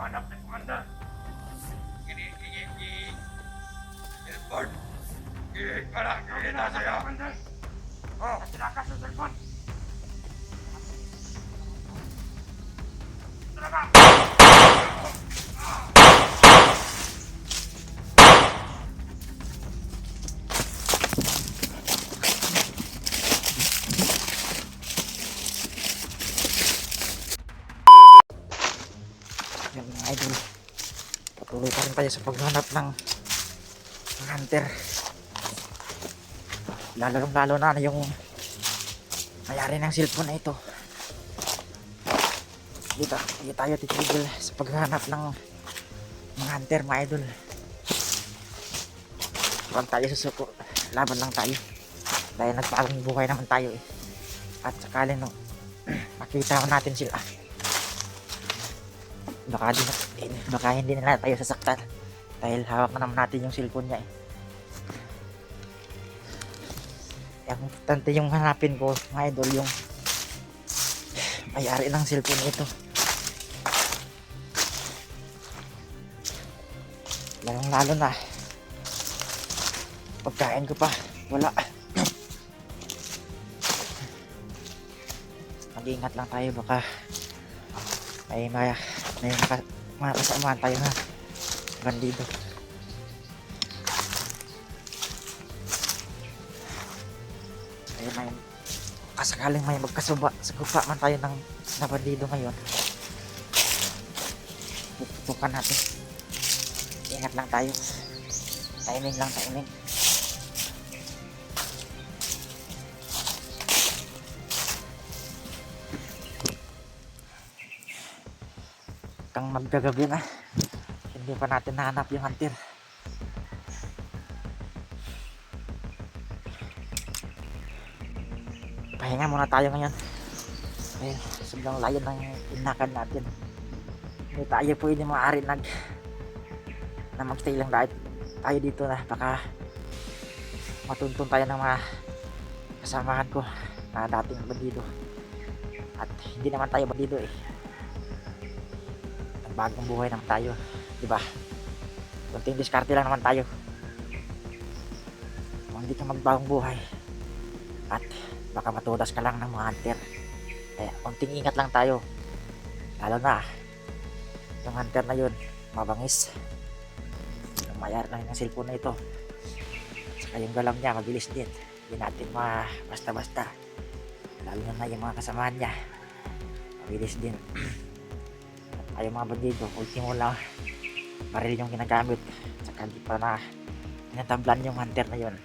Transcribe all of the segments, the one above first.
hanap ng commander. Telepon. Para kita sa'yo. Oh, tinakas sa telepon. Ito na ba? Yan mga idol, patuloy pa rin tayo sa paghanap ng hunter, lalo na yung mayari ng cellphone na ito. Hindi tayo titigil sa paghanap ng mga hunter mga idol. Huwag tayo susuko, laban lang tayo dahil nagpagong buhay naman tayo eh. At sakali no makita natin sila, baka hindi nila tayo sasaktan dahil hawak na naman natin yung cellphone niya eh. Ang importante yung hanapin ko mga idol, yung may-ari ng cellphone ito. Lalo na pagkain ko pa wala. Mag-iingat lang tayo, baka may mga kasamaan tayo na bandido. Ay may kasakaling may magkasuba man tayo ng na bandido ngayon, tutukan natin. Ingat lang tayo, timing lang, timing. Kang magagabi na, hindi pa natin nahanap yung hunter. Pahinga muna tayo ngayon dahil sobrang layo ng inakan natin. Hindi tayo pwede maaari na magstay lang tayo dito, na baka matuntun tayo ng mga kasamahan ko na dating bandido. At hindi naman tayo bandido eh, bagong buhay naman tayo, di ba? Kunting diskarte lang naman tayo kung hindi ka magbagong buhay at baka matudas ka lang ng mga hunter. Kaya kunting ingat lang tayo, lalo na yung hunter na yun mabangis, yung mayar na yung cellphone na ito, saka yung galam niya mabilis din, hindi natin basta-basta. Lalo na yung mga kasamahan niya mabilis din. Ay mga bandido, ultimo lang baril yung ginagamit, saka di pa na tinatablan yung hunter na yun.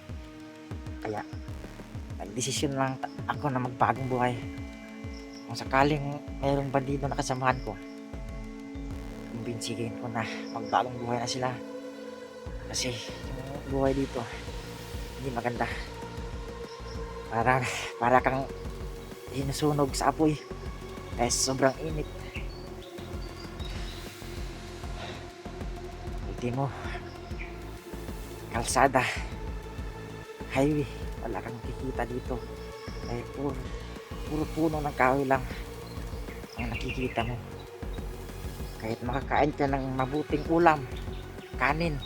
Kaya nagdesisyon lang ako na magbagong buhay. Kung sakaling mayroong bandido na kasamahan ko, kumbinsigin ko na magbagong buhay na sila, kasi yung buhay dito hindi maganda. Para kang sinusunog sa apoy dahil sobrang init. Mo kalsada, highway, wala kang nakikita dito dahil puro puno ng kahoy lang ang nakikita mo. Kahit makakain ka ng mabuting ulam, kanin,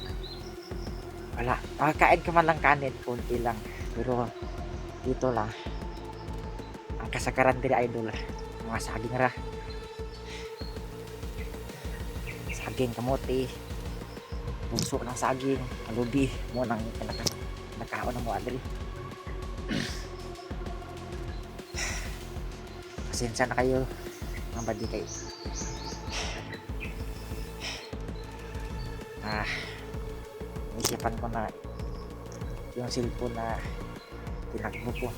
wala. Makakain ka man lang kanin, konti lang, pero dito lang ang kasagaran diri idol, mga saging ra, saging kamote, puso ng saging, alubi mo nang nakaon na mo adri. Pasensya na kayo mga badi kayo. Isipan ko na yung cellphone na tinakbo ko.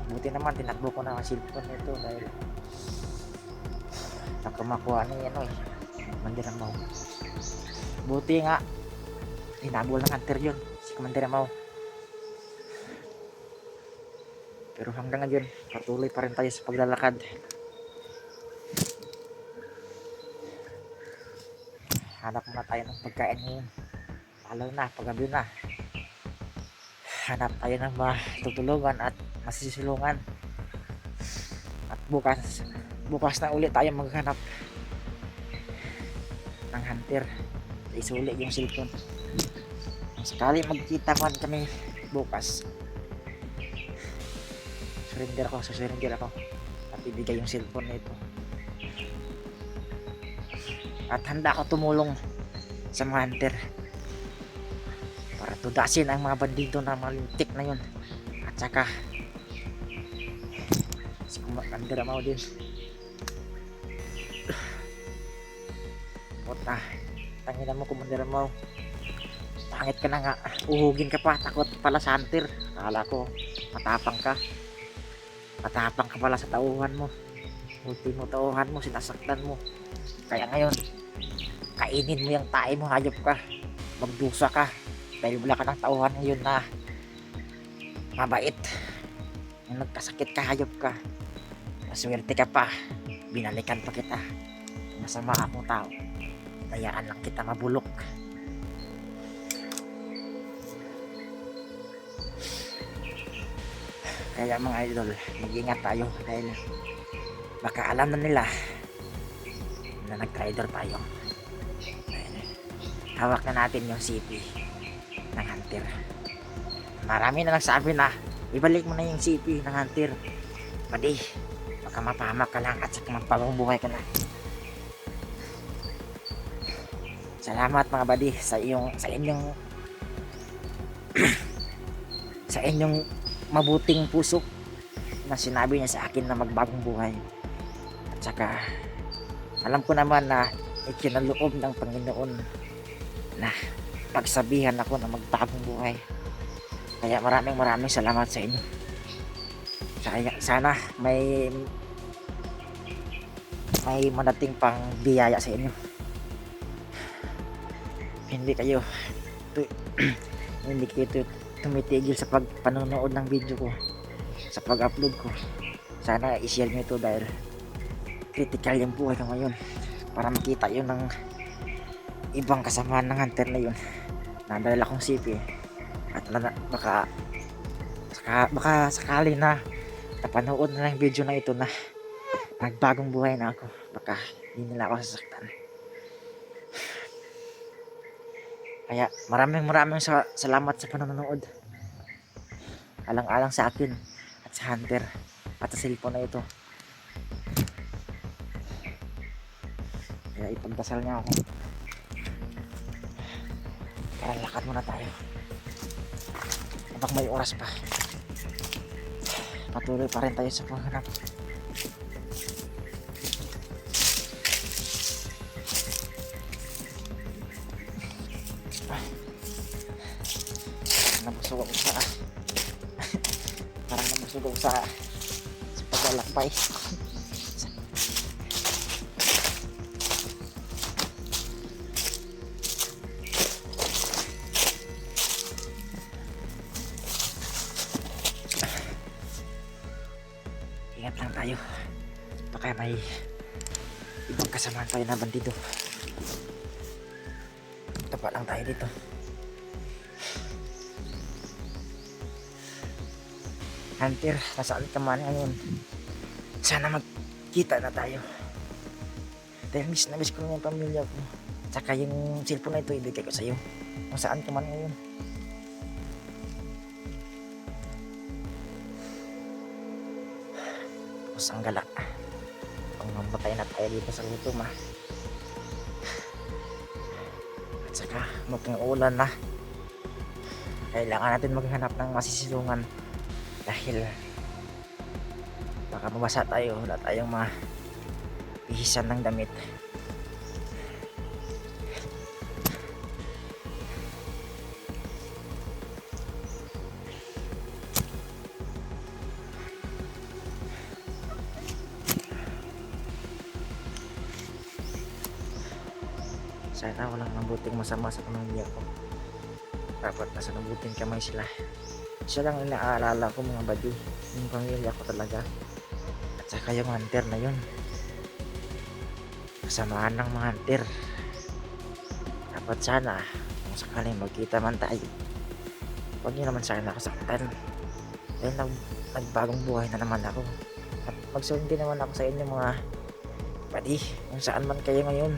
Buti naman tinakbo ko na ang cellphone nito dahil nakamakuha ni Commander Amaw. Buti nga hinabol ng hunter yun, si Commander Amaw. Pero hanggang ngayon patuloy pa rin tayo sa paglalakad. Hanap muna tayo ng pagkain ngayon, lalo na paggabi na. Hanap tayo ng matutulungan at masisilungan at bukas na ulit tayo maghanap ng hunter. Isuli yung cellphone. Sakali magkita man kami bukas, surrender ako at ibigay yung cellphone na ito. At handa ako tumulong sa mga hunter para tudasin ang mga bandido na malintik na yun. At saka si Commander Amao din. Puta, tangina mo Commander Amao, pangit ka na nga, uhugin ka pa, takot pala sa hunter. Akala ko matapang ka pala sa tauhan mo. Ultimo tauhan mo, sinasaktan mo. Kaya ngayon, kainin mo yung tae mo, hayop ka, magdusa ka dahil wala ka ng tauhan ngayon na mabait. Nung nagkasakit ka, hayop ka, maswerte ka pa, binalikan pa kita. Masama akong tao, dayaan lang kita mabulok. Kaya mga idol, mag-ingat tayo dahil baka alam na nila na nag-trader tayo. Hawak na natin yung CP ng hunter. Marami na nagsabi na ibalik mo na yung CP ng hunter. Pwede, baka mapahamak ka lang at saka magpapambuhay ka na. Salamat mga buddy sa inyong mabuting puso na sinabi niya sa akin na magbagong buhay. At saka alam ko naman na ikinaloob ng Panginoon na pagsabihan ako na magbagong buhay. Kaya maraming salamat sa inyo. Sana may madating pang biyaya sa inyo. Hindi kayo tumitigil sa panonood ng video ko, sa pag-upload ko. Sana i-share nyo ito dahil critical yung buhay ko ngayon, para makita yun ng ibang kasamaan ng hunter na yun na dahil akong CP at baka sakali na napanood na ng video na ito na nagbagong buhay na ako, baka hindi nila ako sasaktan. Kaya maraming salamat sa panonood. Alang-alang sa akin at sa hunter at sa cellphone na ito. Kaya ipagdasal niya ako. Kaya lakad muna tayo habang may oras pa. Patuloy pa rin tayo sa paghanap. Nabusog ako sa parang nabusog ako sa paglalakbay. Ingat lang tayo, baka may ibang kasamaan tayo na bandido. Tapa lang tayo dito. Hunter, nasaan ka man ngayon? Sana magkita na tayo. Dahil miss na miss ko yung pamilya ko. Tsaka yung cellphone na ito ibigay ko sa iyo. Kung saan ka man ngayon. Tapos ang gala. Pang mamatay na tayo dito sa gutom ha. At saka mukhang ulan na. Kailangan natin maghanap ng masisilungan. Dahil baka mabasa tayo, wala tayong mapihisan ng damit. Sana walang mabuting masama sa pamilya ko. Dapat nasa mabuting kamay sila. Siya lang inaalala ko mga buddy, yung pamilya ko talaga. At saka yung hunter na yun, kasamaan ng mga hunter. Dapat sana kung sakaling magkita man tayo, huwag nyo naman sana ako saktan. Dahil nagbagong buhay na naman ako. At magsundi naman ako sa inyo mga buddy, kung saan man kayo ngayon.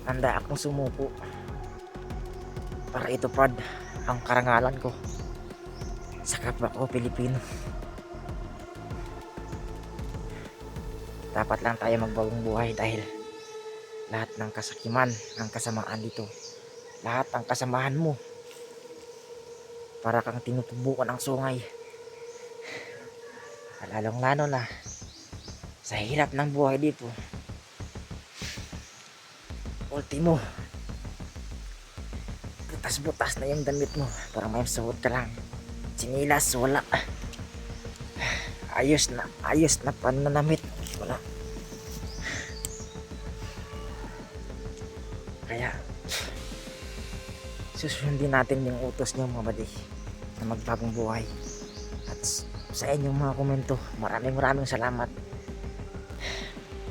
Handa akong sumuko para itupad ang karangalan ko sa kapwa ko Pilipino. Dapat lang tayo magbagong buhay dahil lahat ng kasakiman, ng kasamaan dito, lahat ng kasamahan mo, para kang tinutubukan ng sungay. Lalong lalo na sa hirap ng buhay dito. Ultimo, butas-butas na yung damit mo, para may suot ka lang. Sinilas, wala. Ayos na pananamit, wala. Kaya susundin natin yung utos niyo mga buddy na magbagong buhay. At sa inyong mga komento, maraming salamat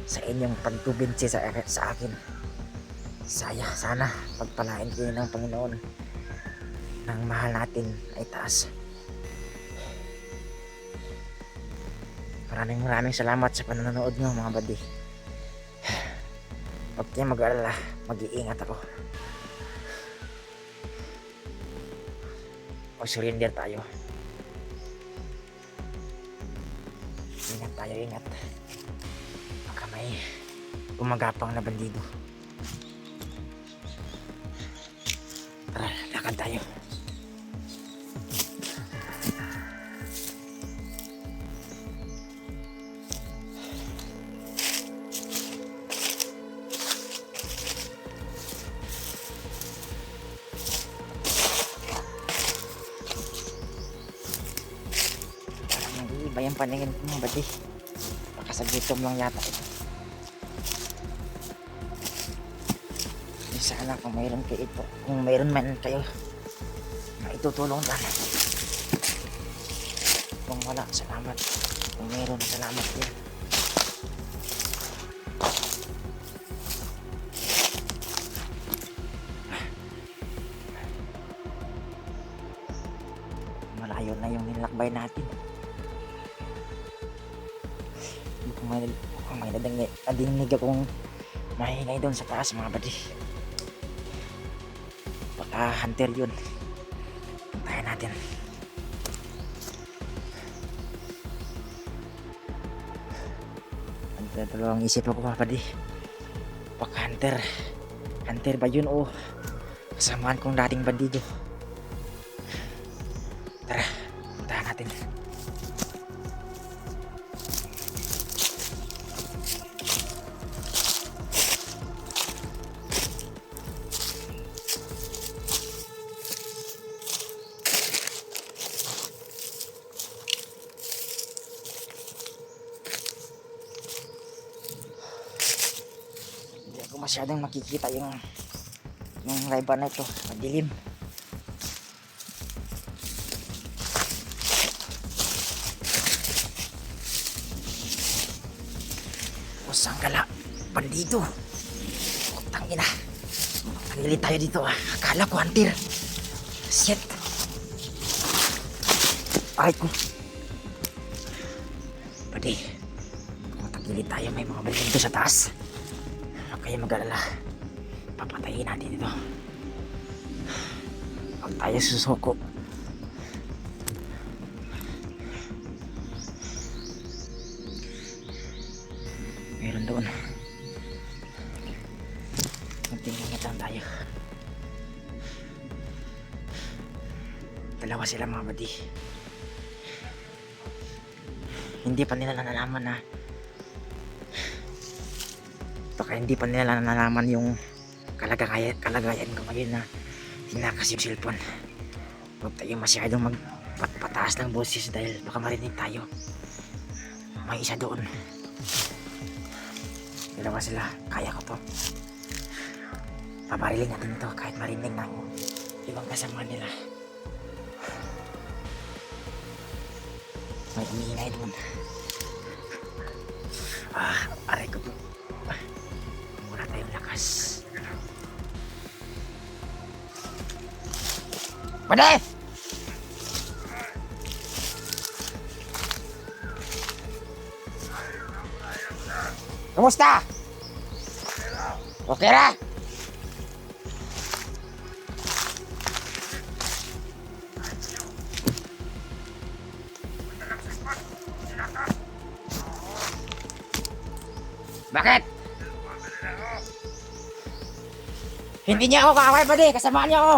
sa inyong pagtubinsi sa akin. Sana pagpalain kayo ng Panginoon ng mahal natin ay taas. Maraming salamat sa panonood nyo mga buddy. Huwag kayong mag-alala, mag-iingat ako. Mag-surrender tayo. Ingat. Baka may gumagapang na bandido. Tara, lakad tayo. Iba yung paningin ko mga buddy. Baka sa gutom lang yata ito. Sana kung mayroon kayo ito, kung mayroon man kayo maitutulong lang. Kung wala, salamat. Kung mayroon, salamat din. Malayo na yung nilakbay natin. Kung may nadinig akong mahingay doon sa taas mga buddy, baka hunter yun. Puntahan natin. Dalawang isip ako mga buddy, baka hunter ba yun o kasamaan kong dating bandido. Tara, puntahan natin. Masyadong makikita yung rayban na ito, madilim. Usang gala, bandido. Putang ina. Tangilin tayo dito ah. Akala ko hunter. Shit. Ay ko. Pwede. Kung tangilin tayo, may mga bandido sa taas. Kaya mag-alala, papatayin natin ito. Huwag tayo susuko. Meron doon. Magtingin lang tayo. Dalawa sila mga buddy. Hindi pa nila nalalaman na baka hindi pa nila nalalaman yung kalagayan ko ngayon na tinakas yung cellphone. Huwag tayo masyadong magpataas ng boses dahil baka marinig tayo. May isa doon. Dalawa sila, kaya ko to. Pabarilin natin ito kahit marinig ng ibang kasama nila. May umiingay doon. Aray ko po. Mura tayong lakas. Pade! Kumusta? Okay na? Bakit? Hindi niya ako kaaway, buddy. Kasamaan niya ako.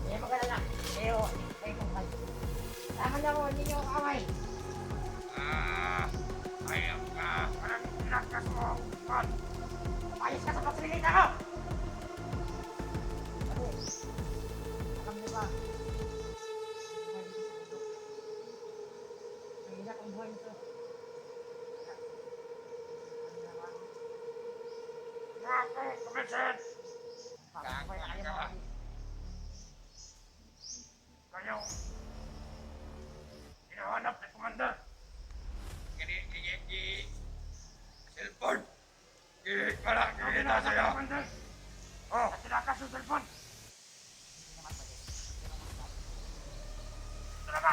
Hindi mo kalala. Kayo kumpay. Tama na mo, hindi niyo ako kaaway. Ayaw ka. Parang tinakas mo. Kon. Ayos ka sa pasilita ko! Alam niyo ba? Mahirap ang buhay nito. Ako, kumisit. Papakapay na kayo mga Kayo. Hinahanap ni Commander. Cellphone. Wala, kita sa'yo. Oh, tinakas yung cellphone. Talaga.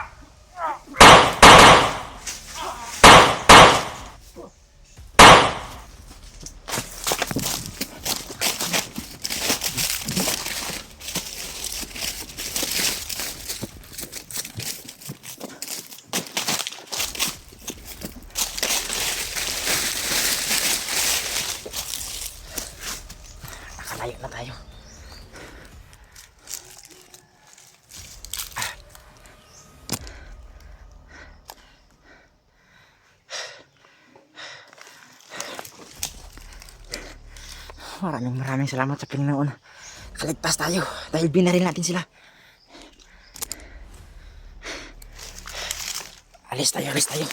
nakalayo na tayo. Maraming salamat sa Panginoon. Kaligtas tayo dahil binaril natin sila. Alis tayo, alis tayo.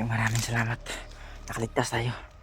Maraming salamat. Nakaligtas tayo.